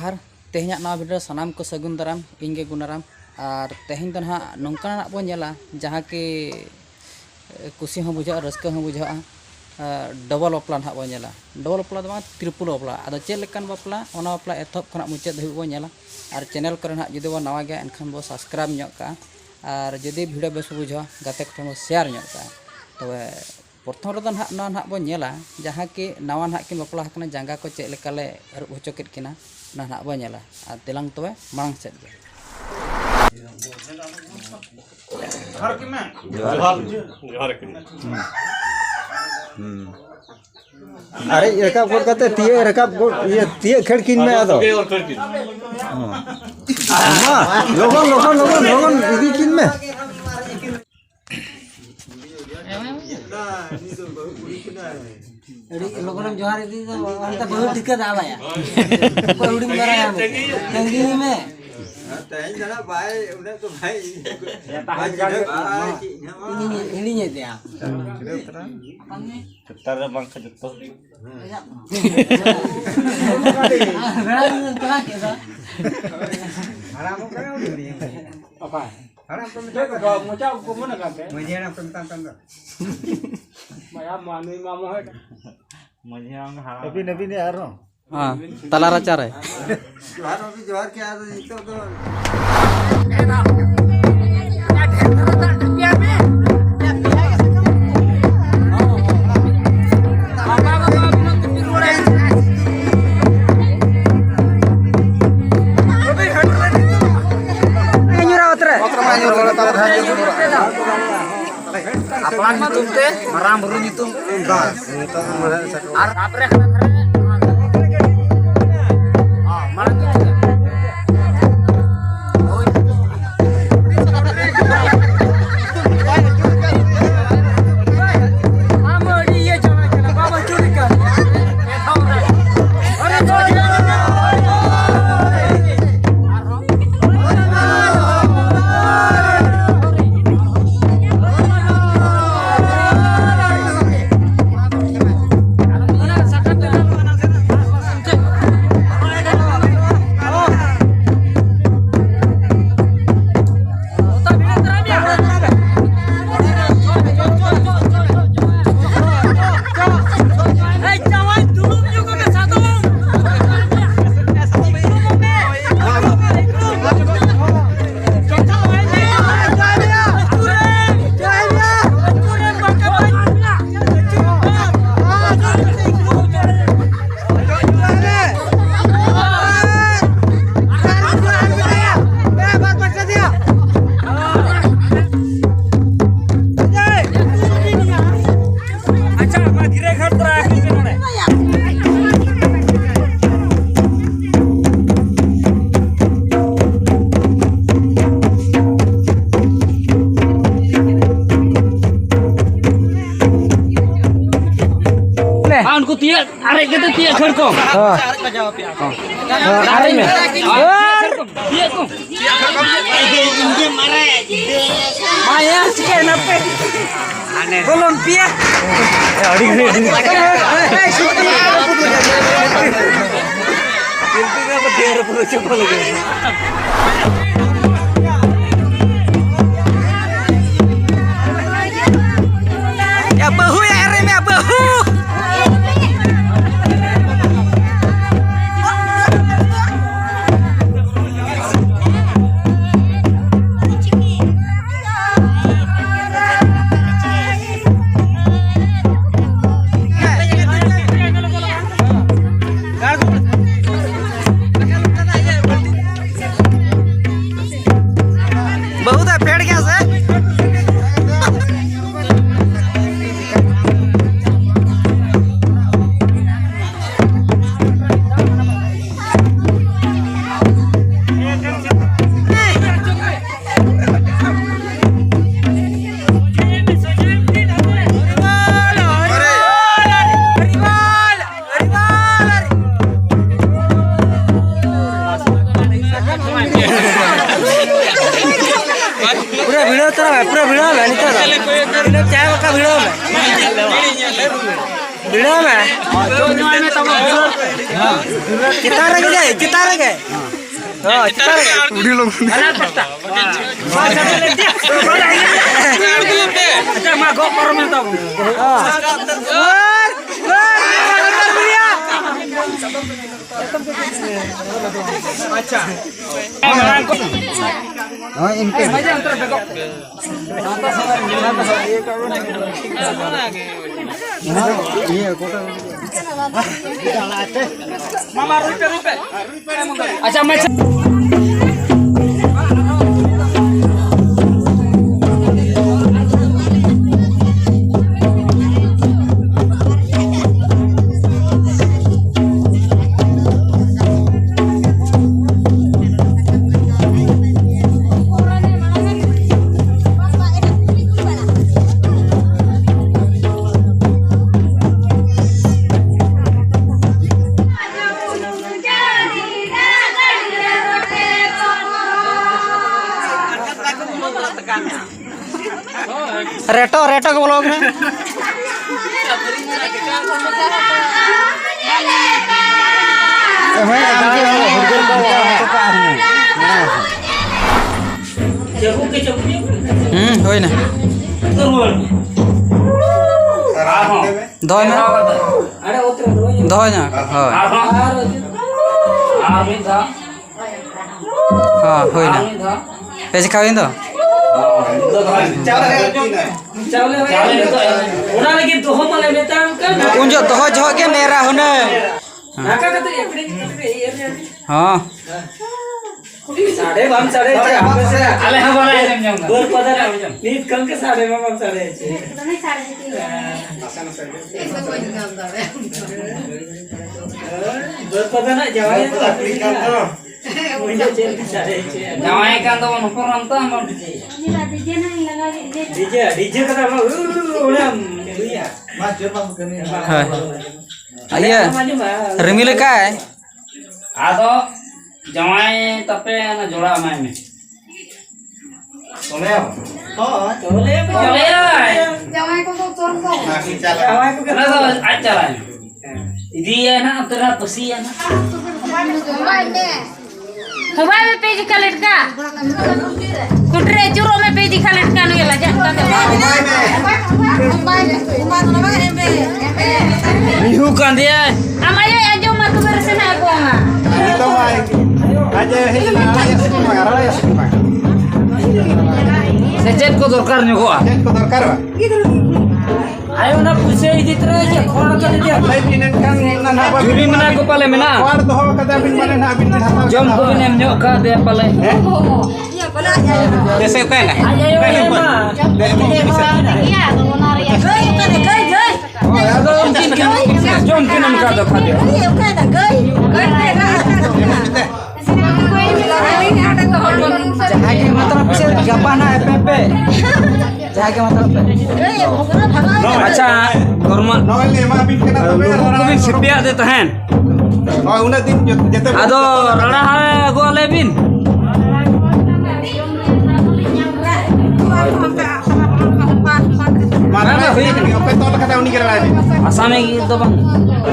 जोहार तेहना नवा भिडियो सानाम को सगुन दाराम इंगे गुनाराम और तेहन तो ना नौका बो नेला जहाँ कि कुसी हो बुझा रस्का हो बुझा डबल बापला ना बो नेला डबल बापला दो त्रिपुल बापला आदो चेक लेकान बापला ओना बापला एथब खना मुचाद धाबी बो नेला और चैनल करे ना जुदी बो नवा गया एनखान बो सब्सक्राइब ᱧᱚᱜ का और जुदी भिडियो बेस बुझा गाते को ठेन शेयर ᱧᱚᱜ का तबे प्रथम रे ना बो नेला जहाँ कि नवा ना किन बापला हकना जांगा को चेक लेकाले अरुब होचो केद किना ना बो नेला और तेलांग तबे मांग सेद गे जोहार की मैं जोहार की अरे रकाब गोल करते तिये रकाब गोल ये तिये खेड़ किन में आदो लोगन लोगन लोगन लोगन इदी किन में लोगन जोहार इदी तो अंत बहुत दिक्कत आ गया कोई उड़ी मरा है तंगी में तैन जना भाई उन्हें तो भाई हिली नहीं दिया तारा बंक जत्तो हराम करे उड़ी apa हराम तो तो मोचा को मन करते मुझे ना पंता पंता माया मानी मामो है मुझे हम हां अभी नबी ने आ रहा हाँ तला रचार है जोहार अभी जोहार के आ तो अपना nyutum teh marang baru nyutum apre marang उनको तिया अरे कहते तिया खड़ को अरे में तिया को इनके मारे माया चिके ना पे बोलन पिया अड़ी घड़ी का तो देर पूरा चुप लगे या बहू यार मैं बहू बहुत है पेड़ क्या से पूरा वीडियो तेरा पूरा वीडियो है नहीं तेरा चाय का वीडियो है वीडियो में कितना रह गए कितना रह गए हां कितना वीडियो लोग बना पड़ता अच्छा मैं गो पर में तब अच्छा हाँ इनके ये कोटा मामा रुपए अच्छा मैं रेटो रेटो के ब्लॉग में होई ना दो ना दो ना हाँ होई ना पैसे खावे तो उनजो दोहो जोह के मेरा होने हाँ साढ़े बम साढ़े अले हम वाला जम जाऊंगा दूर पता नहीं नींद कल के साढ़े बम साढ़े नहीं साढ़े दूर पता ना जवाई तो मुझे जेल के साढ़े जवाई का तो ऊपर रंता हम डीजे नहीं लगा डीजे डीजे का हम उड़ा लिया मां जोर बम करने आइए रिमिल का है आदो जवाई तपे ना जोड़ा माय में चले हां चले जवाई को तो चोर को जवाई को ना तो आज चला इदी है ना तेरा पसी है ना हवा में पेज का लटका कुटरे चूरो में पेज का लटका नहीं लगा रिहु कांदिया amayo ajo matu bersena ko nga तो भाई आज है ना या सेचेत को दरकार नहीं हुआ चेक को दरकार बा आयो ना पूछे इदी तरह के फोन कर दिया लाइफ इन kan ना बा भिरी मना को पाले में ना और दो कदा बिन माने ना बिन हाता जम को ने न्यो का दे पाले जैसे कहना आयो ना iya donar ya gay जम के नम का दिखा दे जहाँ के मतलब से गपाना है पे जहाँ के मतलब अच्छा गुरमा नॉल ने मा बिन केना तबे को भी सिपिया दे तहन और उना दिन जते आदो रड़ा है गो लेबिन मारा होई के ओके तो लखा उनी के रहा है आसामी की तो बंग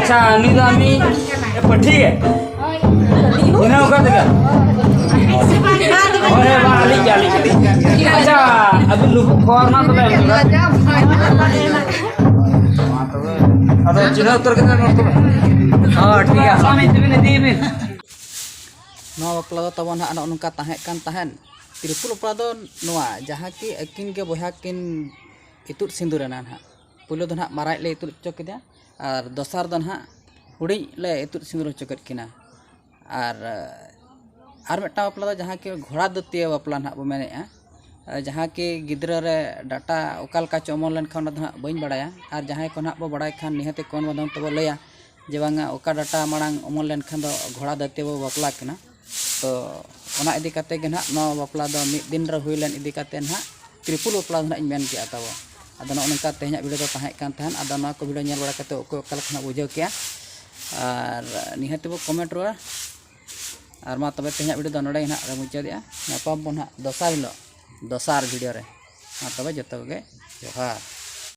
अच्छा अमी तो अमी पठी है इना का देगा अरे वाली जाली अच्छा अभी लुक खोर ना तो अरे चिन्ह उत्तर के ना तो हां ठीक है आसामी तिबिन दिबिन नवा बपला दो तबन हा नोनका ताहे कान ताहेन त्रिपुल बपला दो नवा जहाँ की अकिन के बहा किन इतुर सिंदूरना हा पुलो दो ना माराय ले इतुर चोक केदा और दोसार दो ना हुडी ले इतुर सिंदूर चोकट किना और मिट्टा बपला दो जहाँ की घोड़ा दतिया बपला ना बो मेने जहाँ की गिद्रा रे डाटा ओकाल का चमन लेन खान ना बइन बड़ाया और जहाँ को ना बो बड़ाय खान निहते कोन बदम तब लया जे बांगा ओका डाटा मांग अमल लेन खान दो घोड़ा दतिया बो बपला किना तो ओना इदी काते के ना नवा बपला दो मिद दिन रे हुई लेन इदी काते ना त्रिपुल बपला ना इन मेन के तब अद नोनका तेहना वीडियो दो ताहे कान ताहन अद ना को वीडियो नेल बड़ा काते ओको ओका लखना बुझाव के और निहते बो कमेंट रो और मा तबे तेहना वीडियो दो नडे ना रे मुचादिया नापाम बो ना दोसार हिलो दोसार वीडियो रे मा तबे जतो के जोहार।